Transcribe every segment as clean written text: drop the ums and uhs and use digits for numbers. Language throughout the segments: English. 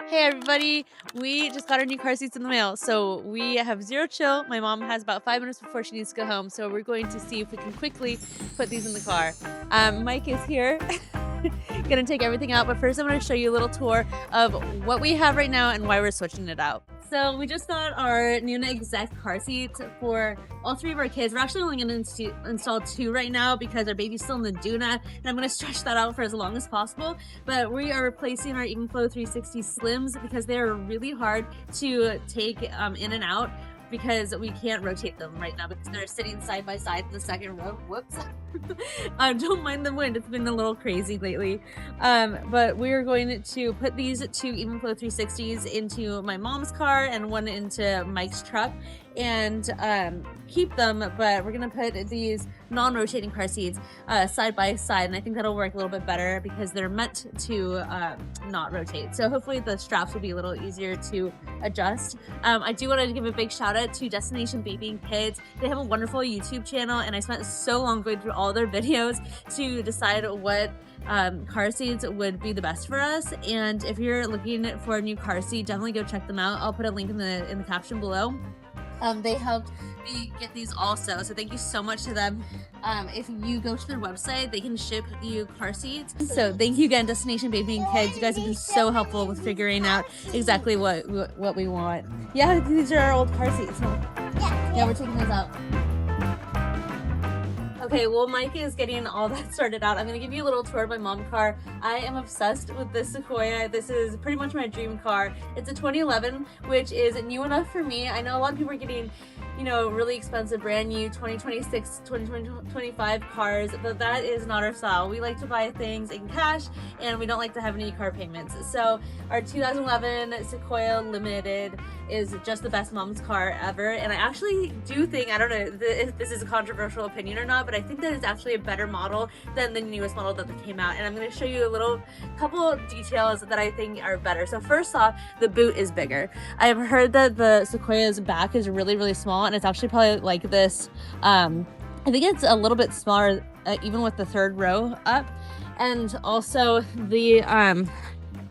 Hey everybody, we just got our new car seats in the mail. So we have zero chill. My mom has about 5 minutes before she needs to go home. So we're going to see if we can quickly put these in the car. Mike is here, gonna take everything out. But first I'm gonna show you a little tour of what we have right now and why we're switching it out. So we just got our Nuna EXEC car seats for all 3 of our kids. We're actually only going to install 2 right now because our baby's still in the Doona, and I'm going to stretch that out for as long as possible. But we are replacing our EvenFlow 360 Slims because they are really hard to take in and out because we can't rotate them right now because they're sitting side by side in the second row. Whoops. Don't mind the wind. It's been a little crazy lately. But we're going to put these 2 EvenFlow 360s into my mom's car and one into Mike's truck and keep them, but we're gonna put these non-rotating car seats side by side, and I think that'll work a little bit better because they're meant to not rotate. So hopefully the straps will be a little easier to adjust. I do want to give a big shout out to Destination Baby and Kids. They have a wonderful YouTube channel, and I spent so long going through all their videos to decide what car seats would be the best for us. And if you're looking for a new car seat, definitely go check them out. I'll put a link in the caption below. They helped me get these also, so thank you so much to them. If you go to their website, they can ship you car seats. So thank you again, Destination Baby and Kids. You guys have been so helpful with figuring out exactly what we want. Yeah, these are our old car seats. Huh? Yeah, we're taking those out. Okay, well, Mike is getting all that sorted out. I'm going to give you a little tour of my mom's car. I am obsessed with this Sequoia. This is pretty much my dream car. It's a 2011, which is new enough for me. I know a lot of people are getting, you know, really expensive brand new 2026, 2025 cars, but that is not our style. We like to buy things in cash, and we don't like to have any car payments. So our 2011 Sequoia Limited is just the best mom's car ever, and I actually do think, I don't know if this is a controversial opinion or not, but I think that it's actually a better model than the newest model that came out, and I'm going to show you a couple of details that I think are better. So first off, the boot is bigger. I have heard that the Sequoia's back is really small, and it's actually probably like this. I think it's a little bit smaller even with the 3rd row up, and also the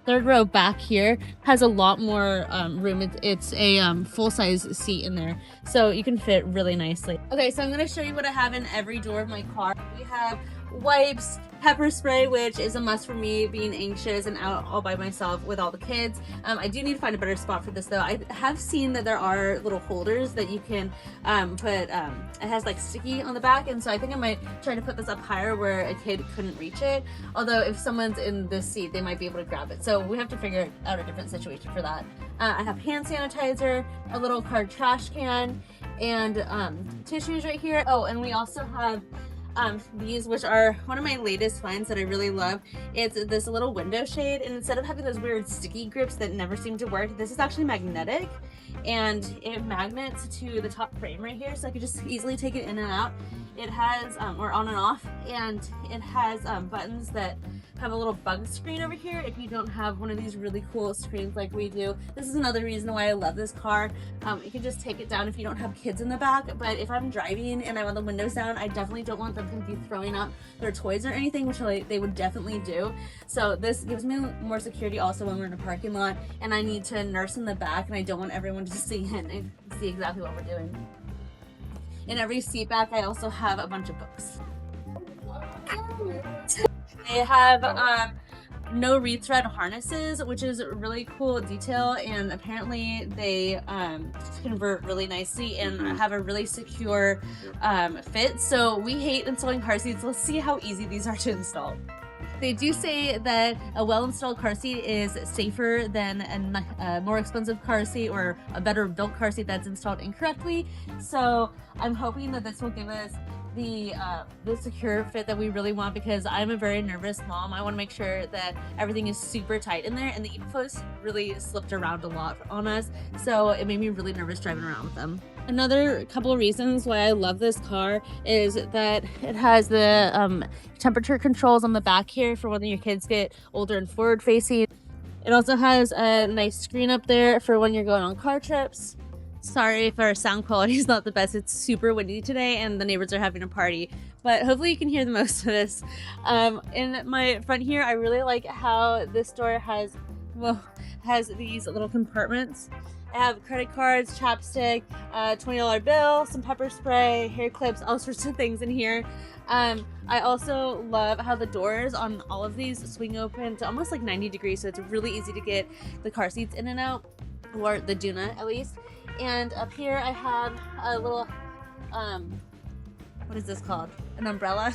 third row back here has a lot more room. It's a full-size seat in there, so you can fit really nicely. Okay, so I'm going to show you what I have in every door of my car. We have wipes, pepper spray, which is a must for me being anxious and out all by myself with all the kids. I do need to find a better spot for this though. I have seen that there are little holders that you can put, it has like sticky on the back, and so I think I might try to put this up higher where a kid couldn't reach it. Although if someone's in this seat, they might be able to grab it. So we have to figure out a different situation for that. I have hand sanitizer, a little card trash can, and tissues right here. Oh, and we also have these, which are one of my latest finds that I really love. It's this little window shade, and instead of having those weird sticky grips that never seem to work, this is actually magnetic, and it magnets to the top frame right here, so I could just easily take it in and out. It has, or on and off, and it has buttons that have a little bug screen over here if you don't have one of these really cool screens like we do. This is another reason why I love this car. You can just take it down if you don't have kids in the back, but if I'm driving and I want the windows down, I definitely don't want them to be throwing out their toys or anything, which they would definitely do. So this gives me more security also when we're in a parking lot and I need to nurse in the back and I don't want everyone to see it and see exactly what we're doing. In every seat back, I also have a bunch of books. They have no rethread harnesses, which is a really cool detail, and apparently they convert really nicely and have a really secure fit. So we hate installing car seats. Let's see how easy these are to install. They do say that a well-installed car seat is safer than a more expensive car seat or a better built car seat that's installed incorrectly. So I'm hoping that this will give us the secure fit that we really want, because I'm a very nervous mom. I want to make sure that everything is super tight in there, and the EvenFlows really slipped around a lot on us, so it made me really nervous driving around with them. Another couple of reasons why I love this car is that it has the temperature controls on the back here for when your kids get older and forward facing. It also has a nice screen up there for when you're going on car trips. Sorry if our sound quality is not the best. It's super windy today and the neighbors are having a party, but hopefully you can hear the most of this. In my front here, I really like how this door has well, has these little compartments. I have credit cards, chapstick, $20 bill, some pepper spray, hair clips, all sorts of things in here. I also love how the doors on all of these swing open to almost like 90 degrees, so it's really easy to get the car seats in and out, or the Doona at least. And up here I have a little, what is this called? An umbrella.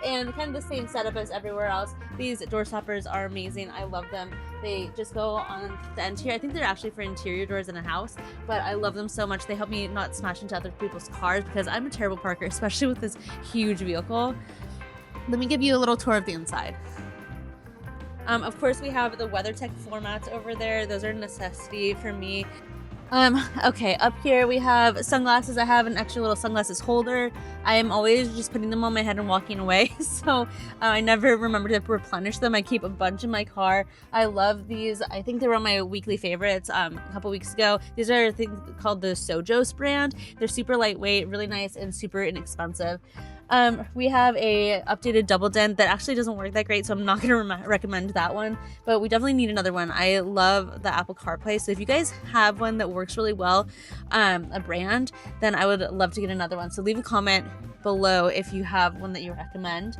And kind of the same setup as everywhere else. These door stoppers are amazing. I love them. They just go on the end here. I think they're actually for interior doors in a house, but I love them so much. They help me not smash into other people's cars because I'm a terrible parker, especially with this huge vehicle. Let me give you a little tour of the inside. Of course, we have the WeatherTech floor mats over there. Those are a necessity for me. Okay, up here we have sunglasses. I have an extra little sunglasses holder. I am always just putting them on my head and walking away, so I never remember to replenish them. I keep a bunch in my car. I love these. I think they were on my weekly favorites a couple weeks ago. These are things called the Sojos brand. They're super lightweight, really nice, and super inexpensive. We have a updated double dent that actually doesn't work that great, so I'm not going to recommend that one, but we definitely need another one. I love the Apple CarPlay, so if you guys have one that works really well, a brand, then I would love to get another one. So leave a comment below if you have one that you recommend.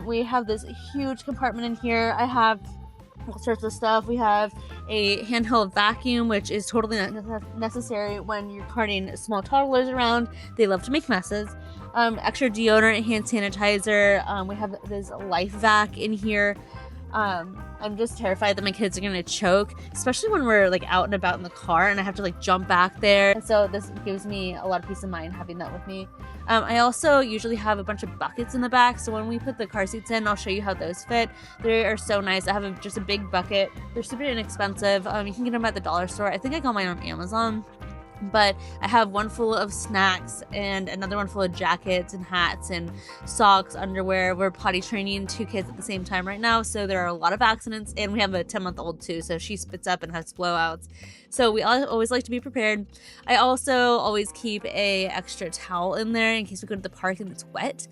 We have this huge compartment in here. I have all sorts of stuff. We have a handheld vacuum, which is totally necessary when you're carting small toddlers around. They love to make messes. Extra deodorant, hand sanitizer. We have this life vac in here. I'm just terrified that my kids are gonna choke, especially when we're like out and about in the car and I have to like jump back there. And so this gives me a lot of peace of mind having that with me. I also usually have a bunch of buckets in the back, so when we put the car seats in, I'll show you how those fit. They are so nice. I have just a big bucket. They're super inexpensive. You can get them at the dollar store. I think I got mine on Amazon. But I have one full of snacks and another one full of jackets and hats and socks, underwear. We're potty training 2 kids at the same time right now, so there are a lot of accidents, and we have a 10-month-old too, so she spits up and has blowouts. So we always like to be prepared. I also always keep a extra towel in there in case we go to the park and it's wet.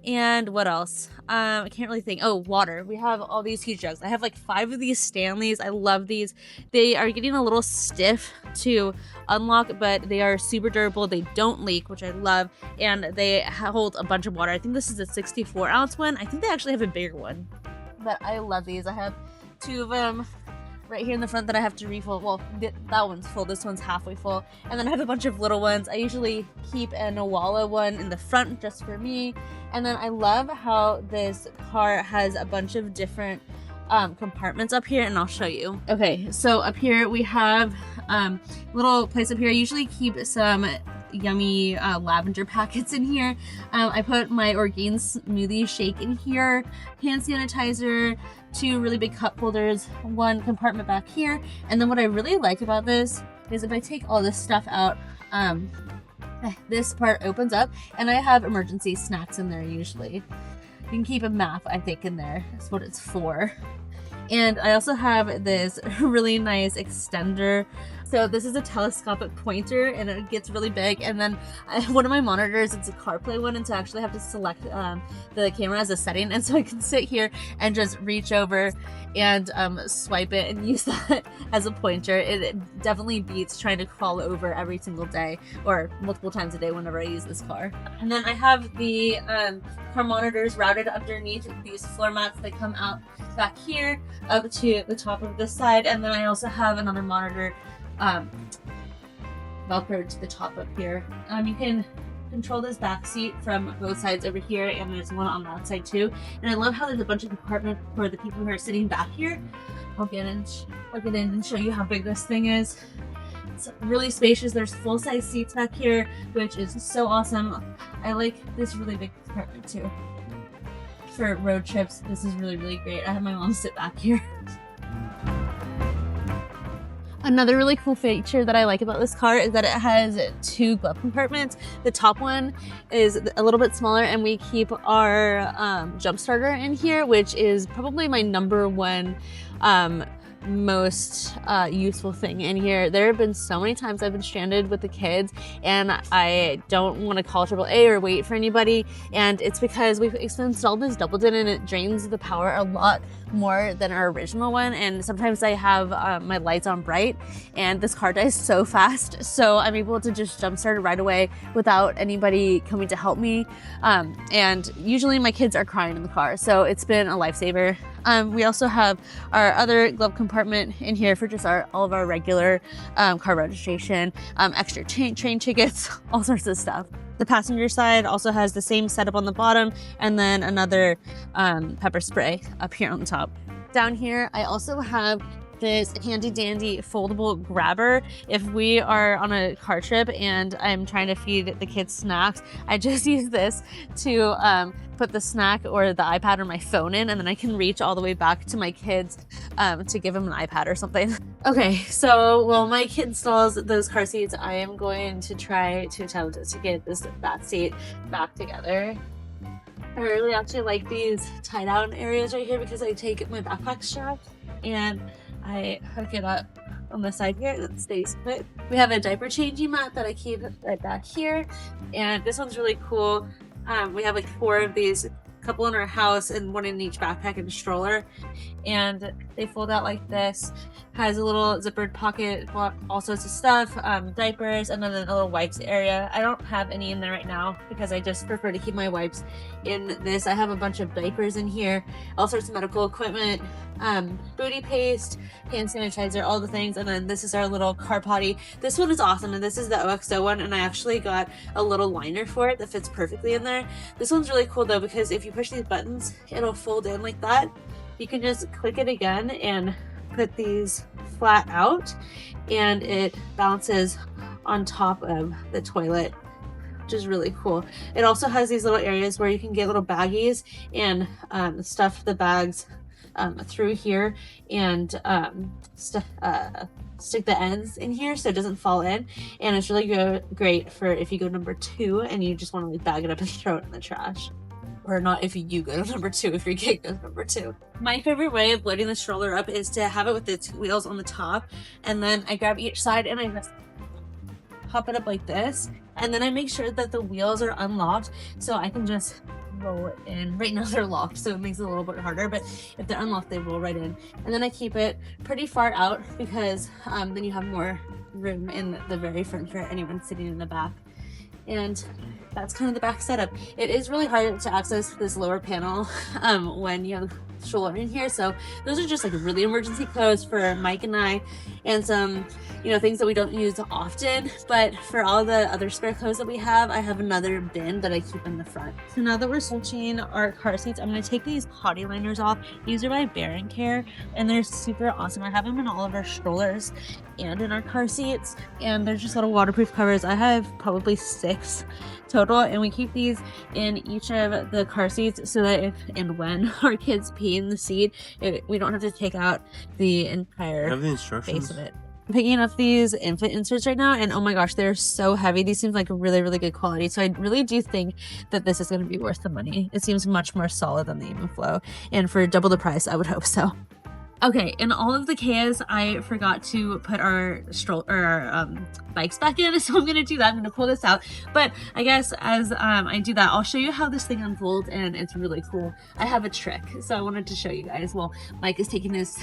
And what else? I can't really think. Oh, water. We have all these huge jugs. I have like 5 of these Stanleys. I love these. They are getting a little stiff to unlock, but they are super durable. They don't leak, which I love, and they hold a bunch of water. I think this is a 64-ounce one. I think they actually have a bigger one, but I love these. I have 2 of them right here in the front that I have to refill. Well, that one's full. This one's halfway full. And then I have a bunch of little ones. I usually keep a Nawala one in the front just for me. And then I love how this car has a bunch of different compartments up here, and I'll show you. Okay, so up here we have a little place up here. I usually keep some yummy lavender packets in here. I put my Orgain smoothie shake in here, hand sanitizer, 2 really big cup holders, 1 compartment back here. And then what I really like about this is if I take all this stuff out, this part opens up and I have emergency snacks in there usually. You can keep a map, I think, in there. That's what it's for. And I also have this really nice extender. So this is a telescopic pointer and it gets really big. And then one of my monitors, it's a CarPlay one, and so I actually have to select the camera as a setting. And so I can sit here and just reach over and swipe it and use that as a pointer. It definitely beats trying to crawl over every single day or multiple times a day whenever I use this car. And then I have the car monitors routed underneath these floor mats that come out back here up to the top of this side. And then I also have another monitor velcroed to the top up here. You can control this back seat from both sides over here, and there's one on that side too. And I love how there's a bunch of compartments for the people who are sitting back here. I'll get in and show you how big this thing is. It's really spacious. There's full-size seats back here, which is so awesome. I like this really big compartment too. For road trips, this is really, really great. I have my mom sit back here. Another really cool feature that I like about this car is that it has 2 glove compartments. The top one is a little bit smaller, and we keep our jump starter in here, which is probably my #1 most useful thing in here. There have been so many times I've been stranded with the kids and I don't want to call AAA or wait for anybody, and it's because we've installed this double dent and it drains the power a lot more than our original one, and sometimes I have my lights on bright and this car dies so fast, so I'm able to just jump start it right away without anybody coming to help me, and usually my kids are crying in the car, so it's been a lifesaver. We also have our other glove compartment in here for just all of our regular car registration, extra train tickets, all sorts of stuff. The passenger side also has the same setup on the bottom, and then another pepper spray up here on the top. Down here, I also have this handy dandy foldable grabber. If we are on a car trip and I'm trying to feed the kids snacks, I just use this to put the snack or the iPad or my phone in, and then I can reach all the way back to my kids to give them an iPad or something. Okay, so while my kid installs those car seats, I am going to try to attempt to get this back seat back together. I really actually like these tie down areas right here because I take my backpack strap and I hook it up on the side here and it stays put. We have a diaper changing mat that I keep right back here, and this one's really cool. We have like 4 of these, a couple in our house and 1 in each backpack and stroller, and they fold out like this. Has a little zippered pocket, all sorts of stuff, diapers, and then a little wipes area. I don't have any in there right now because I just prefer to keep my wipes in this. I have a bunch of diapers in here, all sorts of medical equipment, booty paste, hand sanitizer, all the things. And then this is our little car potty. This one is awesome, and this is the OXO one, and I actually got a little liner for it that fits perfectly in there. This one's really cool though because if you push these buttons, it'll fold in like that. You can just click it again and put these flat out, and it bounces on top of the toilet, which is really cool. It also has these little areas where you can get little baggies and stuff the bags through here, and stick the ends in here so it doesn't fall in, and it's really great for if you go number 2 and you just want to like bag it up and throw it in the trash. Or not if you go to number 2, if your kid goes number 2. My favorite way of loading the stroller up is to have it with its wheels on the top, and then I grab each side and I just pop it up like this, and then I make sure that the wheels are unlocked so I can just roll it in. Right now they're locked, so it makes it a little bit harder, but if they're unlocked, they roll right in. And then I keep it pretty far out because then you have more room in the very front for anyone sitting in the back. And that's kind of the back setup. It is really hard to access this lower panel when you have the stroller in here. So those are just like really emergency clothes for Mike and I, and some, things that we don't use often. But for all the other spare clothes that we have, I have another bin that I keep in the front. So now that we're switching our car seats, I'm going to take these potty liners off. These are by Bear & Care, and they're super awesome. I have them in all of our strollers and in our car seats, and they're just little waterproof covers. I have probably 6 total, and we keep these in each of the car seats so that if and when our kids pee in the seat, we don't have to take out the entire face of it. I'm picking up these infant inserts right now, and oh my gosh, they're so heavy. These seem like really, really good quality, so I really do think that this is going to be worth the money. It seems much more solid than the Even Flow, and for double the price, I would hope so. Okay, in all of the chaos, I forgot to put our bikes back in, so I'm gonna do that. I'm gonna pull this out, but I guess as I do that, I'll show you how this thing unfolds, and it's really cool. I have a trick, so I wanted to show you guys. Well, Mike is taking his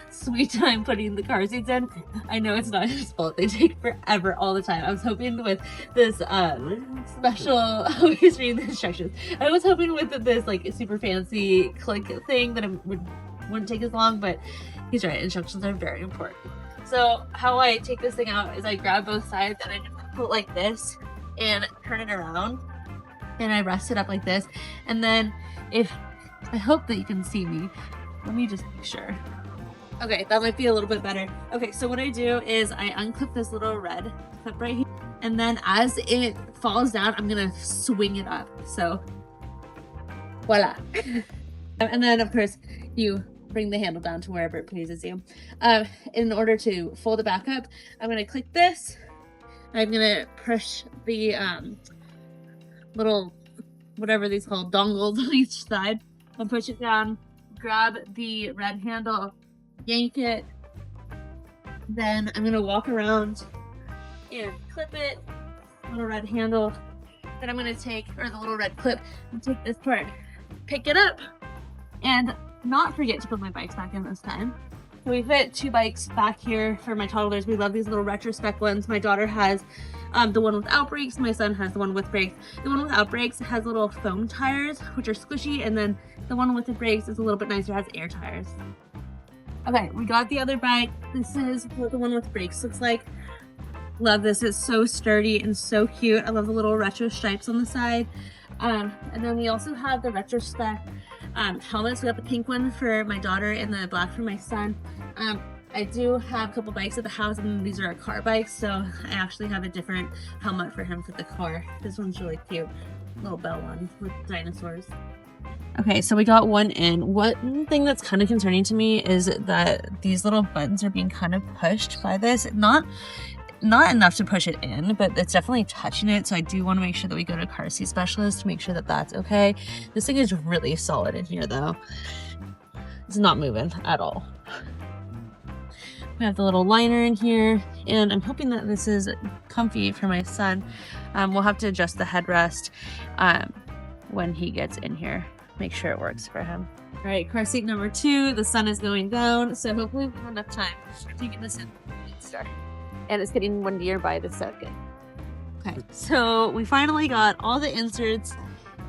sweet time putting the car seats in. I know it's not his fault. They take forever all the time. I was hoping with this special, I was reading the instructions. I was hoping with this like super fancy click thing that it wouldn't take as long, but he's right, instructions are very important. So how I take this thing out is I grab both sides and I just put like this and turn it around, and I rest it up like this, and then I hope that you can see me. Let me just make sure. Okay, that might be a little bit better. Okay, so what I do is I unclip this little red clip right here, and then as it falls down, I'm gonna swing it up. So voila. And then of course you bring the handle down to wherever it pleases you. In order to fold it back up, I'm going to click this. I'm going to push the little, whatever these called, dongles on each side. I'll push it down, grab the red handle, yank it. Then I'm going to walk around and clip it, little red handle. Then I'm going to take, or the little red clip, and take this part, pick it up, and not forget to put my bikes back in this time. So we fit 2 bikes back here for my toddlers. We love these little retrospect ones. My daughter has the one without brakes. My son has the one with brakes. The one without brakes has little foam tires, which are squishy, and then the one with the brakes is a little bit nicer, has air tires. Okay, we got the other bike. This is what the one with brakes looks like. Love this. It's so sturdy and so cute. I love the little retro stripes on the side. And then we also have the retrospect helmets. We got the pink one for my daughter and the black for my son. I do have a couple bikes at the house, and these are our car bikes, so I actually have a different helmet for him for the car. This one's really cute. Little bell one with dinosaurs. Okay, so we got one in. One thing that's kind of concerning to me is that these little buttons are being kind of pushed by this. Not enough to push it in, but it's definitely touching it, so I do want to make sure that we go to a car seat specialist to make sure that that's okay. This thing is really solid in here though. It's not moving at all. We have the little liner in here, and I'm hoping that this is comfy for my son. We'll have to adjust the headrest when he gets in here. Make sure it works for him. All right, car seat number 2. The sun is going down, so hopefully we have enough time to get this in. And it's getting windier by the second. Okay, so we finally got all the inserts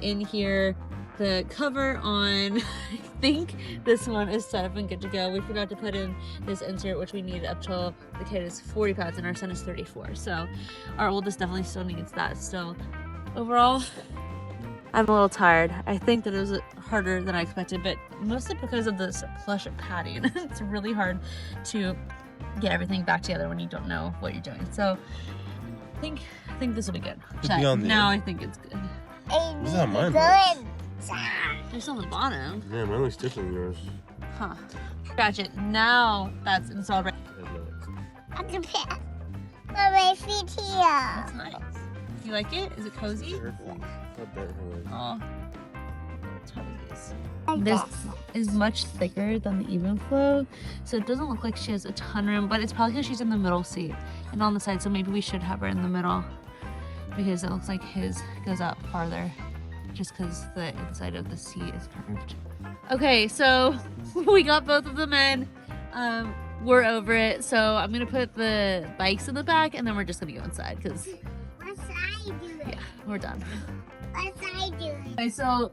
in here. The cover on, I think this one is set up and good to go. We forgot to put in this insert, which we need up till the kid is 40 pounds and our son is 34. So our oldest definitely still needs that. So overall, I'm a little tired. I think that it was harder than I expected, but mostly because of this plush padding. It's really hard to get everything back together when you don't know what you're doing. So I think this will be good. Now I think it's good. What's that mine? There's on the bottom. Yeah, mine looks different than yours. Huh. Scratch it. Now that's installed right. I can put my feet here. That's nice. You like it? Is it cozy? Oh. This is much thicker than the even flow, so it doesn't look like she has a ton of room, but it's probably because she's in the middle seat and on the side, so maybe we should have her in the middle because it looks like his goes up farther just because the inside of the seat is curved. Okay, so we got both of them in. We're over it, so I'm gonna put the bikes in the back and then we're just gonna go inside because yeah, we're done. Okay, so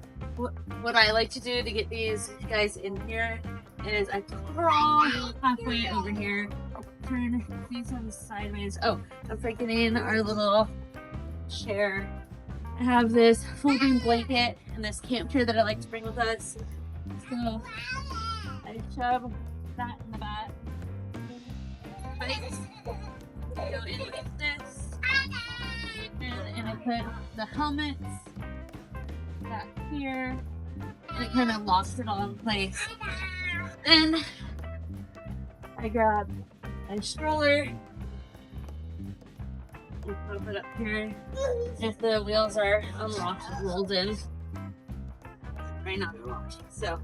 what I like to do to get these guys in here is I crawl halfway over here, turn these ones sideways. Oh, I'm forgetting our little chair. I have this folding blanket and this camp chair that I like to bring with us. So I shove that in the back. Bikes go in like this. And I put the helmets back here, and it kind of lost it all in place. Then I grab a stroller and pop it up here. If the wheels are unlocked, rolled in. Right now they're locked, so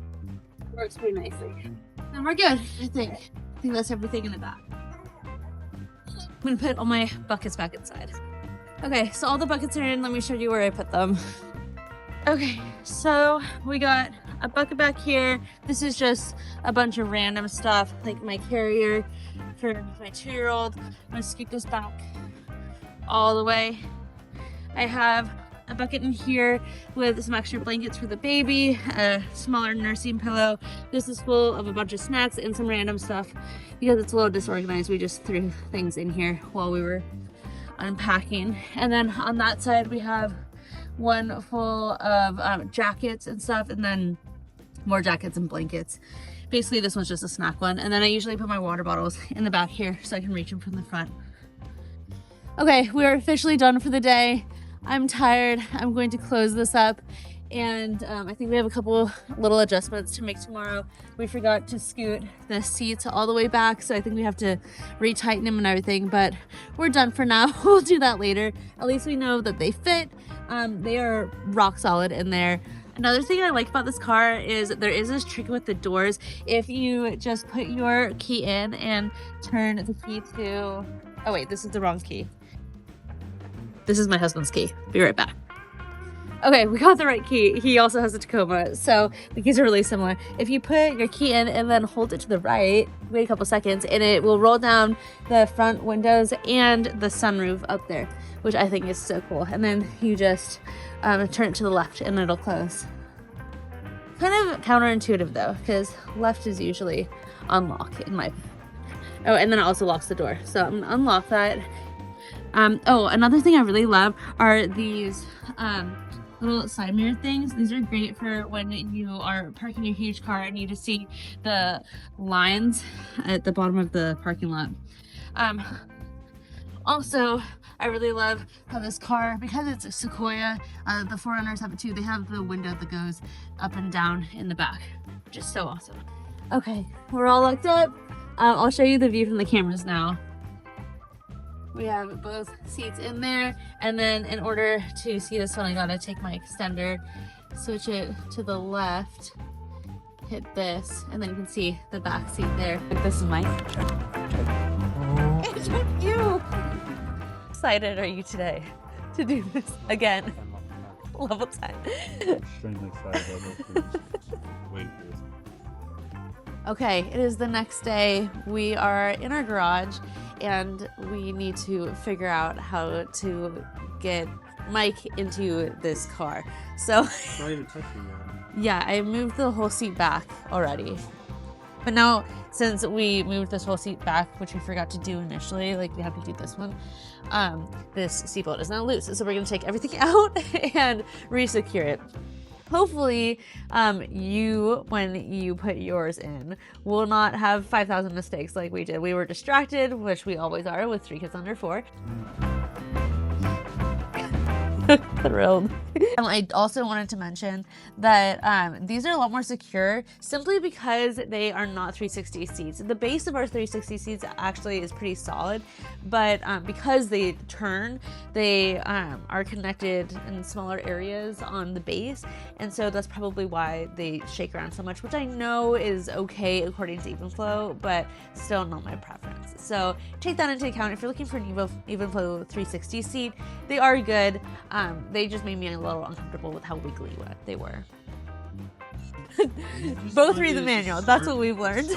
it works pretty nicely. And we're good, I think. I think that's everything in the back. I'm gonna put all my buckets back inside. Okay, so all the buckets are in. Let me show you where I put them. Okay, so we got a bucket back here. This is just a bunch of random stuff, like my carrier for my 2-year-old. I'm gonna scoot this back all the way. I have a bucket in here with some extra blankets for the baby, a smaller nursing pillow. This is full of a bunch of snacks and some random stuff. Because it's a little disorganized, we just threw things in here while we were unpacking. And then on that side we have one full of jackets and stuff, and then more jackets and blankets. Basically this one's just a snack one, and then I usually put my water bottles in the back here so I can reach them from the front. Okay, we are officially done for the day. I'm tired. I'm going to close this up, and I think we have a couple little adjustments to make tomorrow. We forgot to scoot the seats all the way back, so I think we have to retighten them and everything, but we're done for now. We'll do that later. At least we know that they fit. They are rock solid in there. Another thing I like about this car is there is this trick with the doors. If you just put your key in and turn the key to... Oh wait, this is the wrong key. This is my husband's key. Be right back. Okay, we got the right key. He also has a Tacoma, so the keys are really similar. If you put your key in and then hold it to the right, wait a couple seconds, and it will roll down the front windows and the sunroof up there, which I think is so cool. And then you just turn it to the left and it'll close. Kind of counterintuitive though, because left is usually unlock in my... Oh, and then it also locks the door. So I'm gonna unlock that. Oh, another thing I really love are these little side mirror things. These are great for when you are parking your huge car and you just see the lines at the bottom of the parking lot. Also, I really love how this car, because it's a Sequoia, the 4Runners have it too. They have the window that goes up and down in the back, which is so awesome. Okay, we're all looked up. I'll show you the view from the cameras now. We have both seats in there, and then in order to see this one, I gotta take my extender, switch it to the left, hit this, and then you can see the back seat there. This is my... It's so cute! Excited are you today to do this again? Level 10. Extremely excited. Wait for this. Okay, it is the next day. We are in our garage and we need to figure out how to get Mike into this car. So It's not even touching yet. yeah, I moved the whole seat back already. But now, since we moved this whole seat back, which we forgot to do initially, like we have to do this one, this seatbelt is now loose. So we're gonna take everything out and re-secure it. Hopefully, you, when you put yours in, will not have 5,000 mistakes like we did. We were distracted, which we always are with 3 kids under 4. Thrilled. I also wanted to mention that these are a lot more secure simply because they are not 360 seats. The base of our 360 seats actually is pretty solid, but because they turn, they are connected in smaller areas on the base, and so that's probably why they shake around so much, which I know is okay according to Evenflow, but still not my preference. So take that into account. If you're looking for an Evenflow 360 seat, they are good. They just made me a little uncomfortable with how wiggly they were. Both read the manual. That's what we've learned.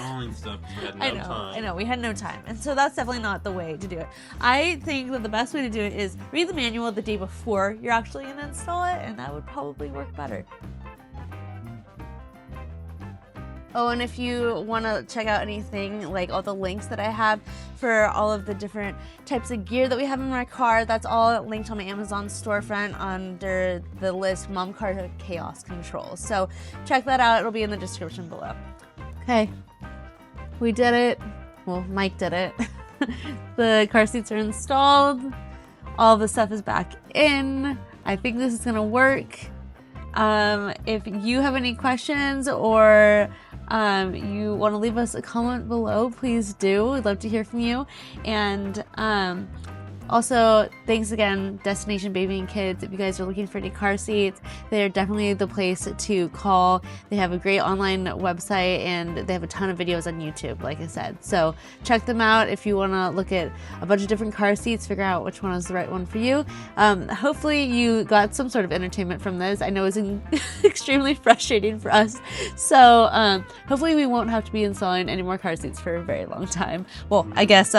I know. We had no time. And so that's definitely not the way to do it. I think that the best way to do it is read the manual the day before you're actually going to install it, and that would probably work better. Oh, and if you want to check out anything, like all the links that I have for all of the different types of gear that we have in my car, that's all linked on my Amazon storefront under the list Mom Car Chaos Control. So check that out. It'll be in the description below. Okay, we did it. Well, Mike did it. The car seats are installed. All the stuff is back in. I think this is going to work. If you have any questions or you want to leave us a comment below, please do. We'd love to hear from you. And also, thanks again, Destination Baby and Kids. If you guys are looking for any car seats, they're definitely the place to call. They have a great online website and they have a ton of videos on YouTube, like I said. So check them out if you want to look at a bunch of different car seats, figure out which one is the right one for you. Hopefully you got some sort of entertainment from this. I know it's extremely frustrating for us. So hopefully we won't have to be installing any more car seats for a very long time. Well, I guess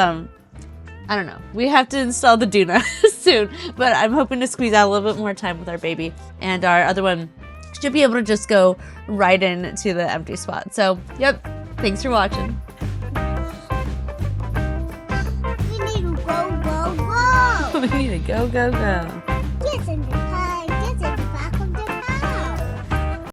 I don't know. We have to install the Doona soon, but I'm hoping to squeeze out a little bit more time with our baby, and our other one should be able to just go right into the empty spot. So, yep. Thanks for watching. We need to go, go, go. We need to go, go, go. Yes,